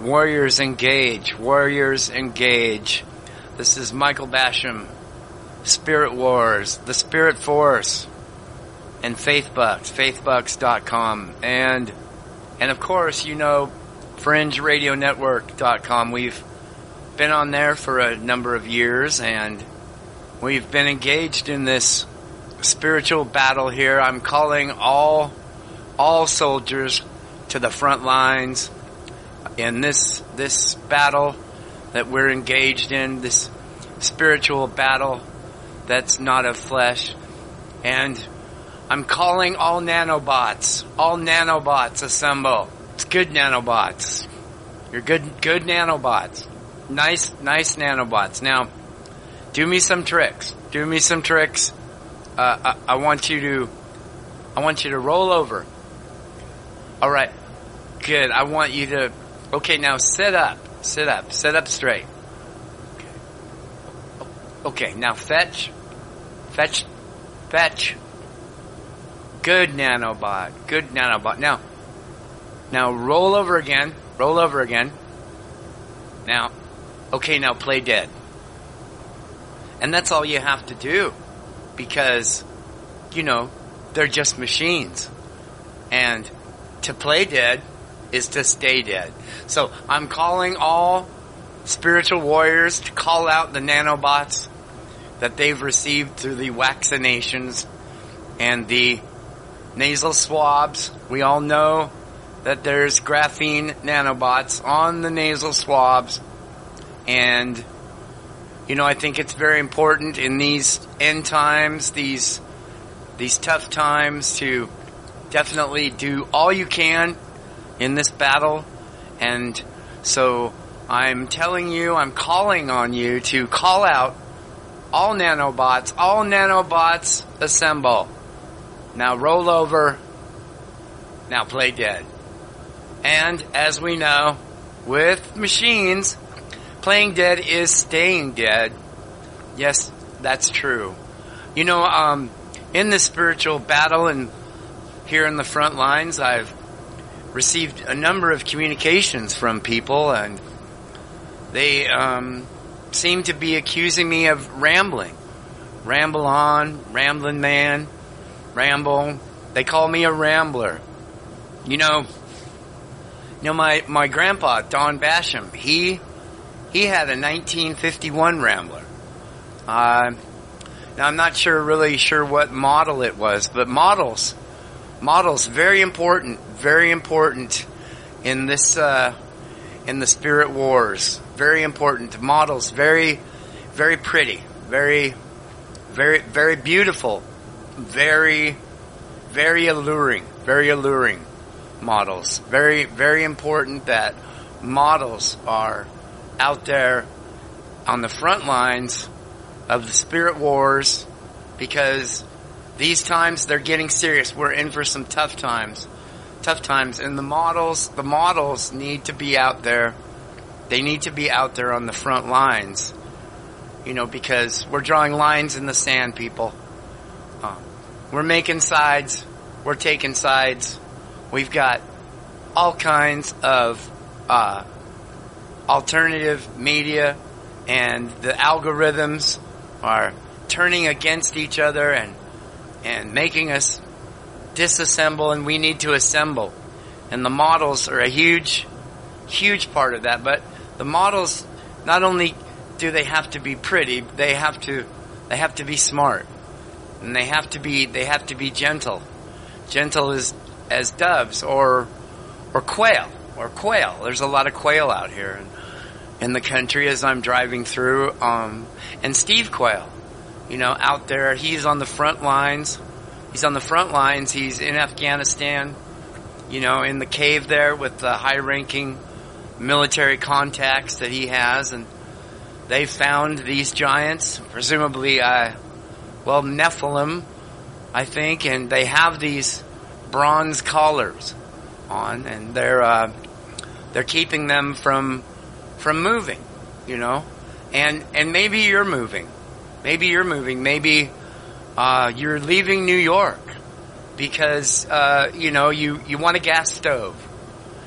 Warriors engage. Warriors engage. This is Michael Basham, Spiritwars, the Spirit Force, and FaithBucks, faithbucks.com. And of course, you know, FringeRadioNetwork.com. We've been on there for a number of years, and we've been engaged in this spiritual battle here. I'm calling all soldiers to the front lines in this battle that we're engaged in, this spiritual battle that's not of flesh. And I'm calling all nanobots. All nanobots assemble. It's good nanobots. You're good nanobots. Nice nanobots. Now, do me some tricks. Do me some tricks. I want you to roll over. All right. Good. I want you to. Okay. Now sit up. Sit up. Sit up straight. Okay. Now fetch. Fetch. Fetch. Good nanobot. Good nanobot. Now roll over again. Roll over again. Now. Okay. Now play dead. And that's all you have to do. Because, you know, they're just machines. And to play dead is to stay dead. So I'm calling all spiritual warriors to call out the nanobots that they've received through the vaccinations and the nasal swabs. We all know that there's graphene nanobots on the nasal swabs. And, you know, I think it's very important in these end times, these tough times, to definitely do all you can in this battle. And so I'm telling you, I'm calling on you to call out all nanobots assemble. Now roll over. Now play dead. And as we know, with machines, playing dead is staying dead. Yes, that's true. You know, in this spiritual battle and here in the front lines, I've received a number of communications from people, and they seem to be accusing me of rambling. Ramble on, rambling man, ramble. They call me a rambler. You know, my grandpa, Don Basham, he had a 1951 Rambler. Now I'm not really sure what model it was, but models very important in this in the Spirit Wars. Very important models, very pretty, very beautiful, very alluring models. Very important that models are out there on the front lines of the Spirit Wars, because these times they're getting serious. We're in for some tough times, and the models need to be out there. They need to be out there on the front lines, you know, because we're drawing lines in the sand, people. We're making sides. We're taking sides. We've got all kinds of alternative media, and the algorithms are turning against each other and making us disassemble, and we need to assemble. And the models are a huge part of that. But the models, not only do they have to be pretty, they have to be smart, and they have to be gentle as doves or quail. There's a lot of quail out here in the country as I'm driving through. And Steve Quail, you know, out there, he's on the front lines. He's in Afghanistan, you know, in the cave there with the high-ranking military contacts that he has, and they found these giants, presumably, Nephilim, I think, and they have these bronze collars on, and they're keeping them from moving, you know, and maybe you're moving, maybe you're leaving New York because you know, you want a gas stove,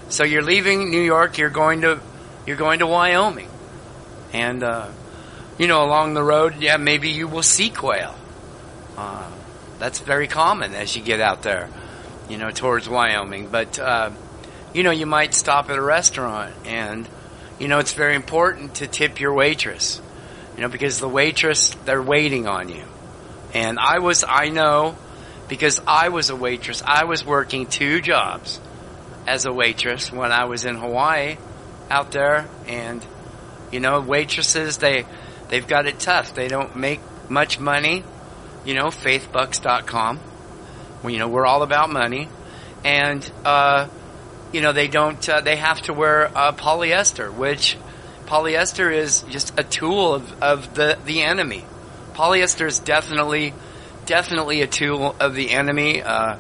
so you're leaving New York. You're going to you're going to Wyoming. And, along the road, maybe you will see quail. That's very common as you get out there, towards Wyoming. But, you might stop at a restaurant and, it's very important to tip your waitress, because the waitress, they're waiting on you. And I know, because I was a waitress, I was working 2 jobs as a waitress when I was in Hawaii out there. And, waitresses, they've got it tough. They don't make much money, faithbucks.com. We're all about money. And, they don't, they have to wear polyester, which polyester is just a tool of the enemy. Polyester is definitely a tool of the enemy, and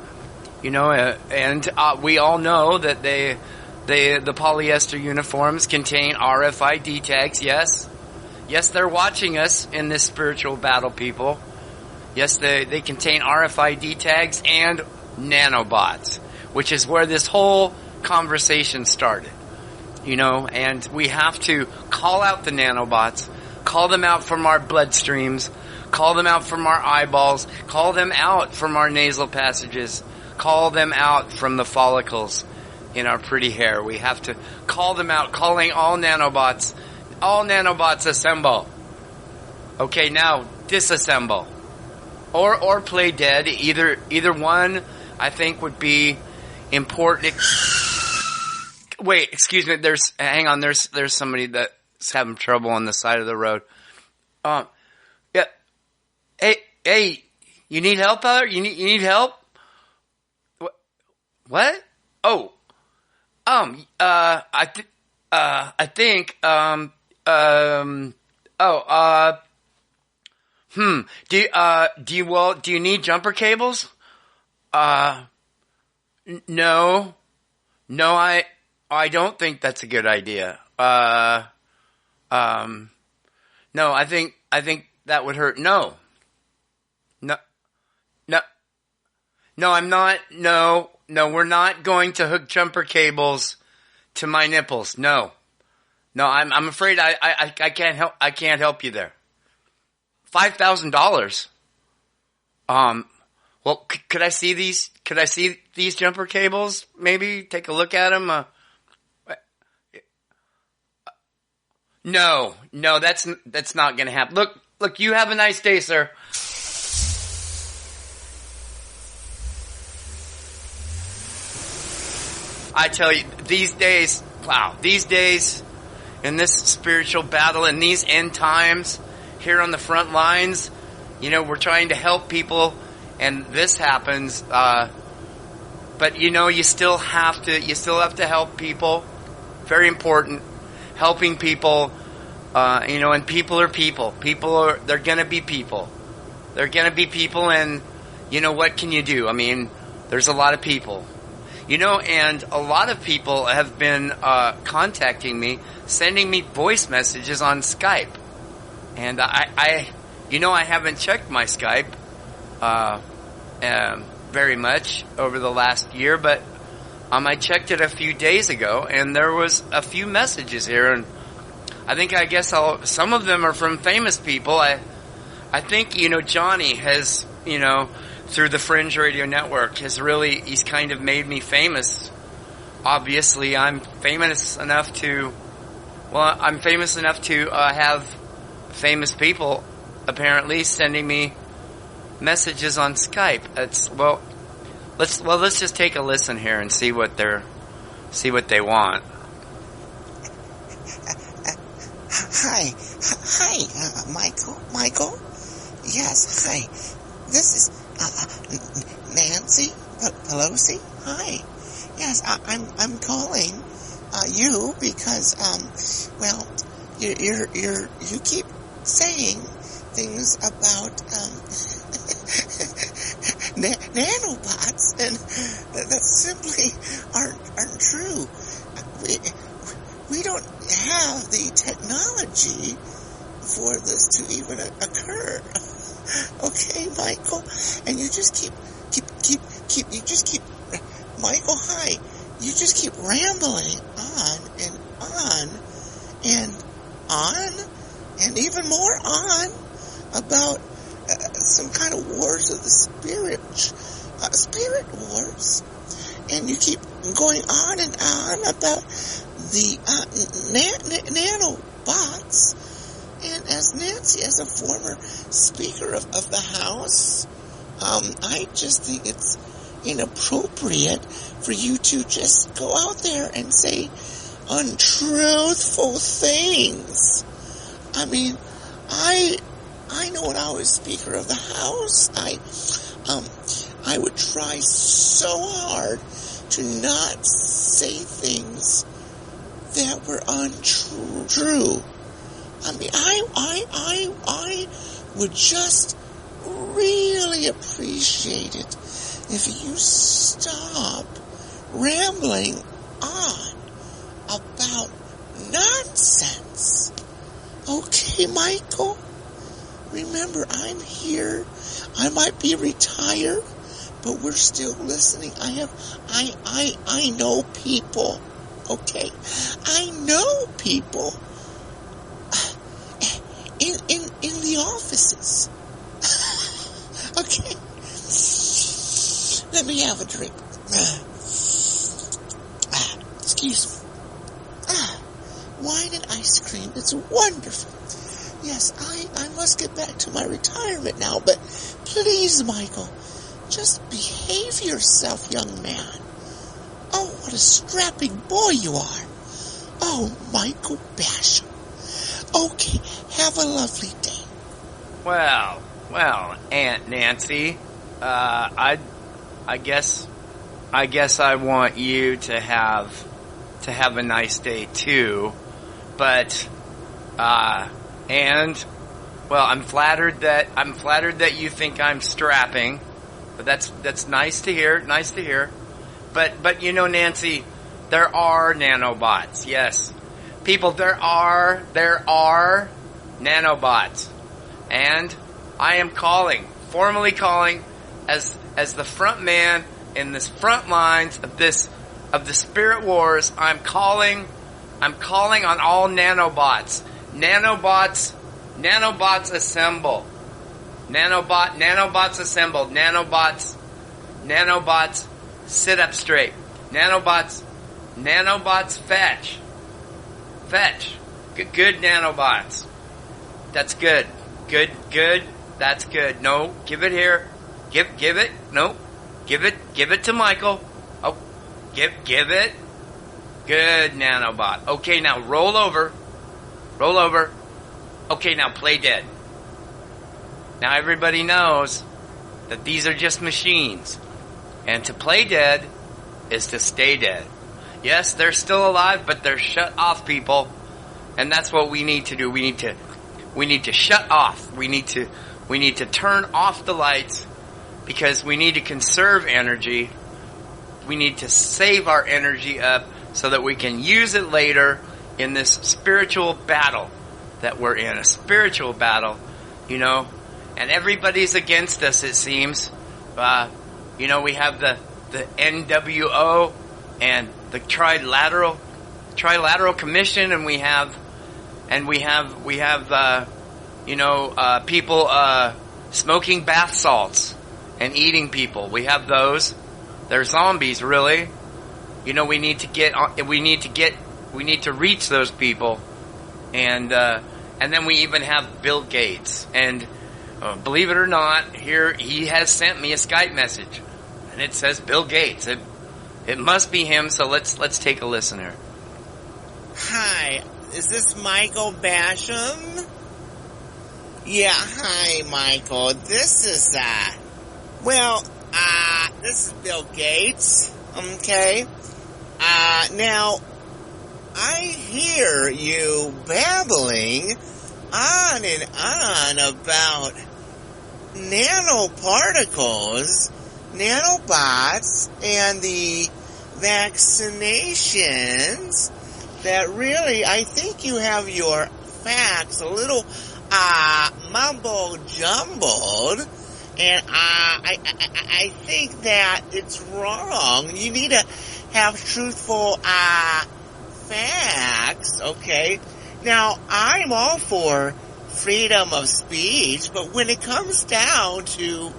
we all know that the polyester uniforms contain RFID tags. Yes, they're watching us in this spiritual battle, people. Yes, they contain RFID tags and nanobots, which is where this whole conversation started, and we have to call out the nanobots, call them out from our bloodstreams, call them out from our eyeballs, call them out from our nasal passages, call them out from the follicles in our pretty hair. We have to call them out, calling all nanobots assemble. Okay, now disassemble. Or play dead. Either one I think would be important. Wait, excuse me, hang on, there's somebody that's having trouble on the side of the road. Yeah. Hey, you need help out there? You need help? What? Oh. I think, do you need jumper cables? No, I don't think that's a good idea. No, I think that would hurt. No, I'm not. No, we're not going to hook jumper cables to my nipples. No, I'm afraid I can't help. I can't help you there. $5,000. Well, could I see these? Could I see these jumper cables? Maybe take a look at them. No, that's not going to happen. Look, you have a nice day, sir. I tell you, these days, in this spiritual battle, in these end times, here on the front lines, we're trying to help people, and this happens, but you still have to help people. Very important. Helping people, and people are people. They're gonna be people. They're gonna be people, and, what can you do? I mean, there's a lot of people. And a lot of people have been, contacting me, sending me voice messages on Skype. And I haven't checked my Skype, very much over the last year, but I checked it a few days ago, and there was a few messages here, and I guess some of them are from famous people. I think, Johnny has, through the Fringe Radio Network, he's kind of made me famous. Obviously, I'm famous enough to have famous people, apparently, sending me messages on Skype. Let's just take a listen here and see what they want. Hi, Michael. Yes, hi. This is Nancy Pelosi. Hi. Yes, I'm calling you because you keep saying things about nanobots, and that simply aren't true. We don't have the technology for this to even occur. Okay, Michael? And you just keep Michael, hi. You just keep rambling on and on and on, and even more on, about some kind of wars of the spirit wars. And you keep going on and on about the nanobots. And as Nancy, as a former Speaker of the House, I just think it's inappropriate for you to just go out there and say untruthful things. I mean, I know when I was Speaker of the House, I would try so hard to not say things that were untrue. I mean, I would just really appreciate it if you stop rambling on about nonsense. Okay, Michael? Remember, I'm here. I might be retired, but we're still listening. I know people. Okay? I know people. In the offices. Okay? Let me have a drink. Excuse me. Wine and ice cream. It's wonderful. Yes, I must get back to my retirement now, but please, Michael, just behave yourself, young man. Oh, what a strapping boy you are. Oh, Michael Basham. Okay, have a lovely day. Well, Aunt Nancy, I guess I want you to have a nice day too, but, and, well, I'm flattered that you think I'm strapping, but that's nice to hear, but you know, Nancy, there are nanobots, yes. People, there are nanobots, and I am formally calling, as the front man in this front lines of the Spirit Wars. I'm calling on all nanobots. Nanobots assemble. Nanobots assemble. Nanobots sit up straight. Nanobots fetch. Good nanobots. That's good. Good. That's good. No, give it here. Give it. No. Give it to Michael. Oh, give it. Good nanobot. Okay, now roll over. Okay, now play dead. Now everybody knows that these are just machines. And to play dead is to stay dead. Yes, they're still alive, but they're shut off, people. And that's what we need to do. We need to shut off. We need to turn off the lights because we need to conserve energy. We need to save our energy up so that we can use it later in this spiritual battle that we're in. A spiritual battle, you know, and everybody's against us, it seems. You know, we have the NWO and the Trilateral Commission, and we have people smoking bath salts and eating people. We have those. They're zombies, really. You know, we need to reach those people, and then we even have Bill Gates. And believe it or not, here he has sent me a Skype message, and it says Bill Gates. It must be him. So let's take a listen here. Hi, is this Michael Basham? Yeah, hi, Michael. This is this is Bill Gates. Okay. Now, I hear you babbling on and on about nanoparticles, nanobots, and the vaccinations. That really, I think you have your facts a little mumbo jumbled, and I think that it's wrong. You need to have truthful facts, okay? Now, I'm all for freedom of speech, but when it comes down to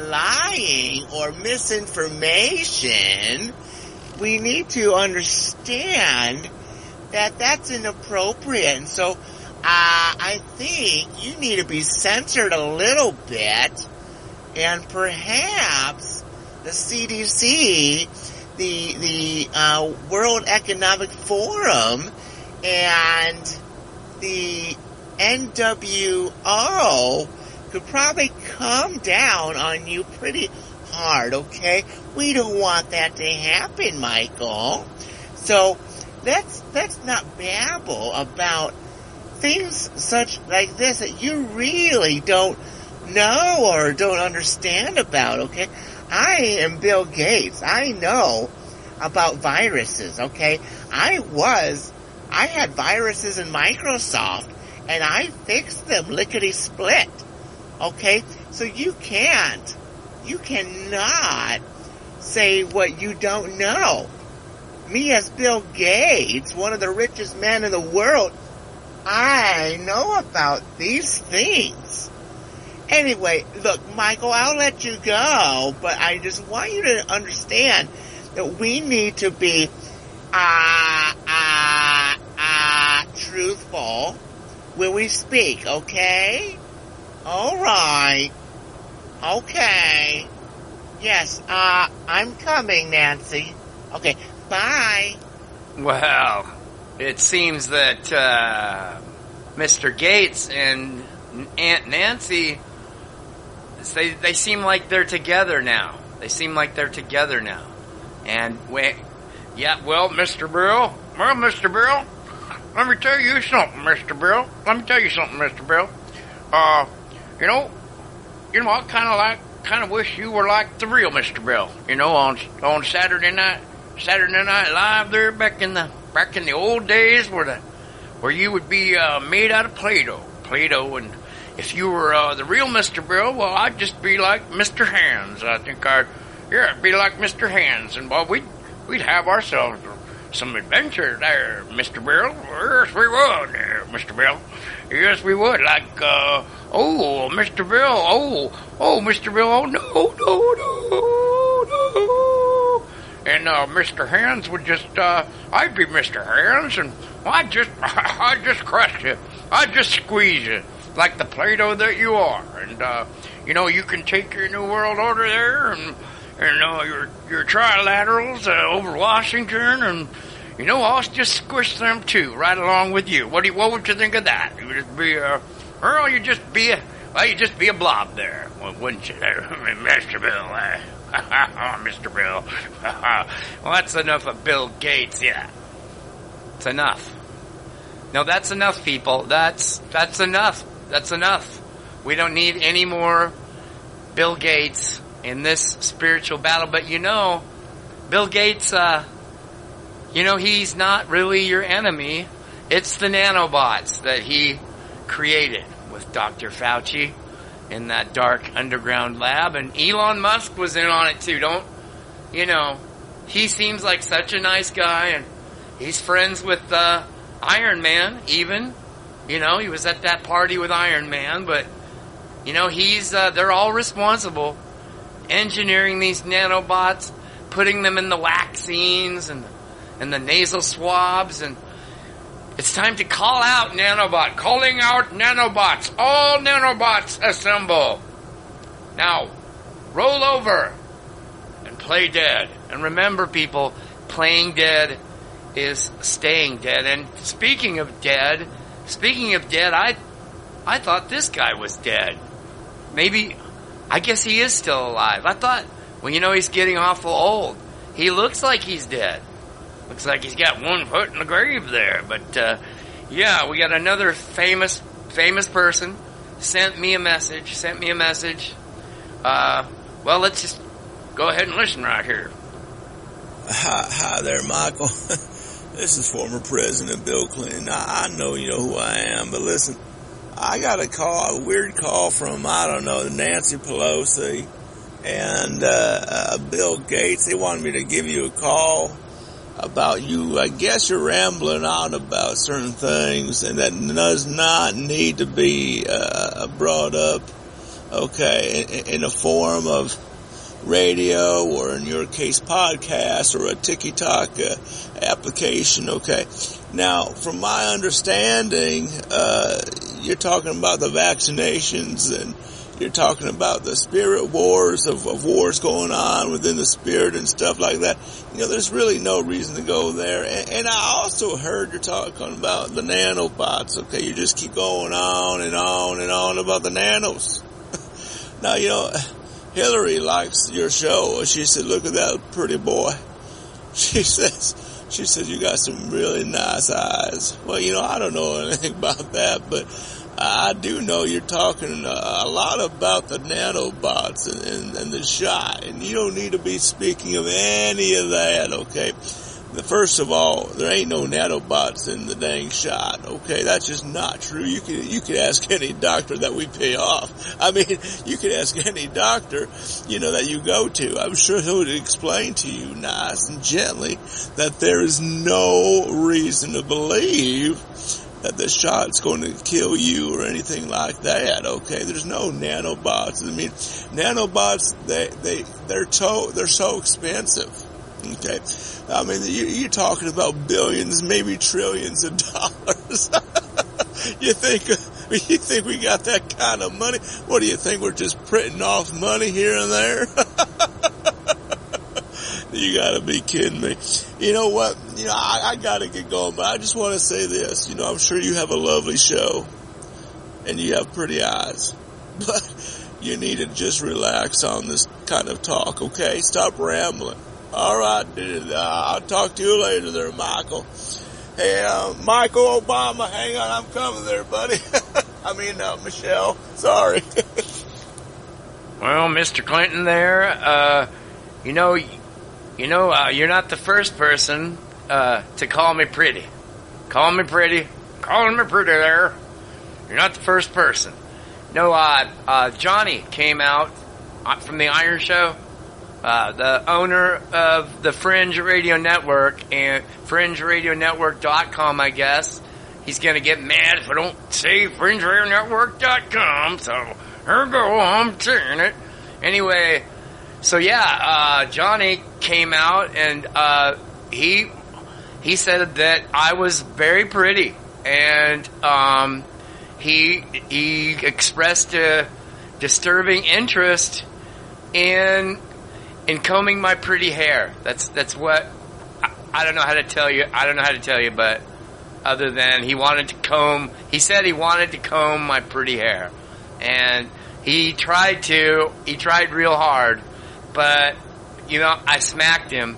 lying or misinformation, we need to understand that that's inappropriate. And so I think you need to be censored a little bit, and perhaps the CDC, the World Economic Forum, and the NWO could probably come down on you pretty hard, okay? We don't want that to happen, Michael. So let's not babble about things such like this that you really don't know or don't understand about, okay? I am Bill Gates. I know about viruses, okay? I had viruses in Microsoft, and I fixed them lickety-split, okay? So you cannot say what you don't know. Me as Bill Gates, one of the richest men in the world, I know about these things. Anyway, look, Michael, I'll let you go, but I just want you to understand that we need to be, truthful when we speak, okay? Alright. Okay. Yes, I'm coming, Nancy. Okay, bye. Well, it seems that, Mr. Gates and Aunt Nancy, they seem like they're together now. And Mr. Bill, let me tell you something, Mr. Bill. I kind of wish you were like the real Mr. Bill. On Saturday Night Live there back in the old days where you would be made out of Play-Doh, and if you were the real Mr. Bill, well, I'd just be like Mr. Hands. I think I'd be like Mr. Hands, and well, we'd have ourselves some adventure there, Mr. Bill. Yes, we would, Mr. Bill. Yes, we would. Like, Mr. Bill. Mr. Bill. Oh, no. And Mr. Hands would just, I'd be Mr. Hands, and I'd just crush you. I'd just squeeze you like the Play-Doh that you are. And, you can take your New World Order there and your trilaterals over Washington, and I'll just squish them too, right along with you. What would you think of that? You would just be you'd just be a blob there, wouldn't you, Mr. Bill? Mr. Bill. Well, that's enough of Bill Gates. Yeah, it's enough. No, that's enough, people. That's enough. That's enough. We don't need any more Bill Gates in this spiritual battle. But Bill Gates, he's not really your enemy. It's the nanobots that he created with Dr. Fauci in that dark underground lab. And Elon Musk was in on it too. He seems like such a nice guy, and he's friends with Iron Man even. He was at that party with Iron Man, but they're all responsible engineering these nanobots, putting them in the vaccines and the nasal swabs, and it's time to call out nanobot. Calling out nanobots. All nanobots assemble. Now, roll over and play dead. And remember, people, playing dead is staying dead. And speaking of dead, I thought this guy was dead. I guess he is still alive. I thought, he's getting awful old. He looks like he's dead. Looks like he's got one foot in the grave there. But, we got another famous person sent me a message. Well, let's just go ahead and listen right here. Hi there, Michael. This is former President Bill Clinton. I know you know who I am, but listen, I got a weird call from, Nancy Pelosi and Bill Gates. They wanted me to give you a call about you. I guess you're rambling on about certain things, and that does not need to be brought up, okay, in a form of radio, or in your case podcast, or a TikTok application, okay. Now, from my understanding, you're talking about the vaccinations, and you're talking about the spirit wars of wars going on within the spirit and stuff like that. You know, there's really no reason to go there. And I also heard you're talking about the nanobots, okay. You just keep going on and on and on about the nanos. Now, you know, Hillary likes your show. She said, look at that pretty boy. She says, you got some really nice eyes. Well, you know, I don't know anything about that, but I do know you're talking a lot about the nanobots and the shot, and you don't need to be speaking of any of that, okay? First of all, there ain't no nanobots in the dang shot, okay? That's just not true. You could ask any doctor that we pay off. I mean, you could ask any doctor, you know, that you go to. I'm sure he would explain to you nice and gently that there is no reason to believe that the shot's going to kill you or anything like that, okay? There's no nanobots. I mean, nanobots, they're so expensive. Okay, I mean, you're talking about billions, maybe trillions of dollars. You think we got that kind of money? What do you think? We're just printing off money here and there? You gotta be kidding me. You know what? You know, I gotta get going, but I just want to say this. You know, I'm sure you have a lovely show, and you have pretty eyes, but you need to just relax on this kind of talk, okay? Stop rambling. All right, dude. I'll talk to you later there, Michael. Hey, Michael Obama, hang on, I'm coming there, buddy. I mean, Michelle, sorry. Well, Mr. Clinton there, you're not the first person to call me pretty. Calling me pretty there. You're not the first person. No, Johnny came out from the Iron Show. The owner of the Fringe Radio Network and FringeRadioNetwork.com, I guess. He's going to get mad if I don't say FringeRadioNetwork.com, so here we go, I'm saying it. Anyway, so yeah, Johnny came out and he said that I was very pretty, and he expressed a disturbing interest in combing my pretty hair. That's what I don't know how to tell you. But other than he said he wanted to comb my pretty hair, and he tried real hard, but you know, I smacked him,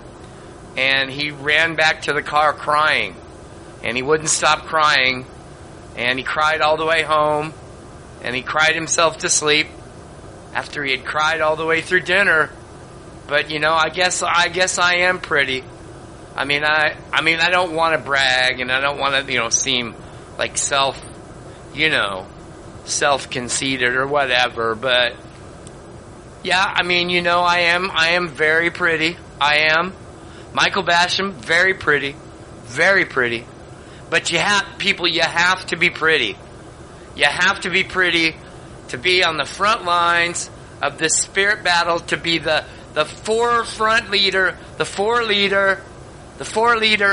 and he ran back to the car crying, and he wouldn't stop crying, and he cried all the way home, and he cried himself to sleep after he had cried all the way through dinner. But you know, I guess I am pretty. I mean, I don't want to brag, and I don't want to, you know, seem like self-conceited or whatever. But yeah, I mean, you know, I am very pretty. I am. Michael Basham, very pretty, very pretty. But you have to be pretty. You have to be pretty to be on the front lines of this spirit battle, to be the forefront leader, the four leader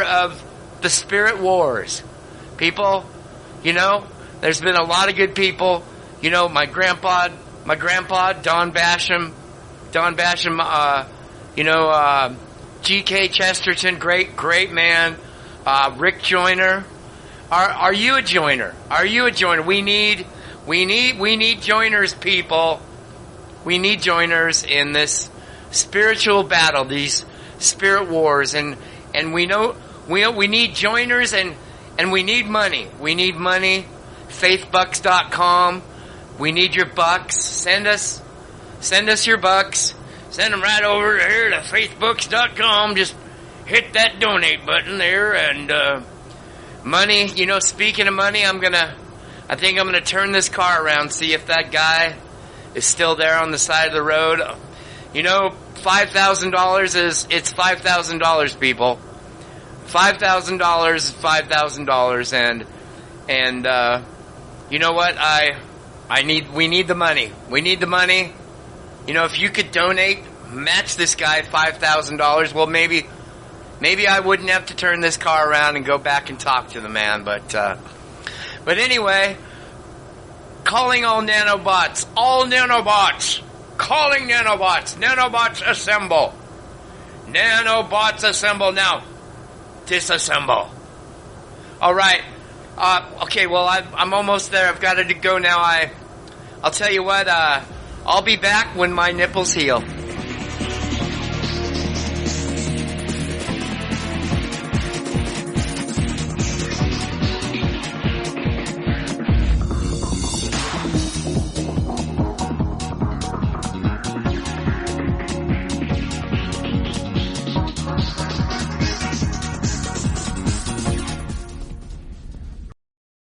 of the Spirit Wars. People, you know, there's been a lot of good people. You know, my grandpa, Don Basham, G.K. Chesterton, great man. Rick Joyner. Are you a joiner? Are you a joiner? We need joiners, people. We need joiners in this spiritual battle, these spirit wars, and we know we need joiners, and we need money. We need money. Faithbucks.com. We need your bucks. Send us your bucks. Send them right over here to faithbooks.com. Just hit that donate button there, and money. You know, speaking of money, I think I'm gonna turn this car around, see if that guy is still there on the side of the road. You know, $5,000 it's $5,000, people. $5,000 is $5,000, and you know what? We need the money. We need the money. You know, if you could donate, match this guy $5,000, well, maybe I wouldn't have to turn this car around and go back and talk to the man. But anyway, calling all nanobots, calling nanobots assemble, now, disassemble. All right. Okay, well, I'm almost there. I've got to go now. I'll tell you what, I'll be back when my nipples heal.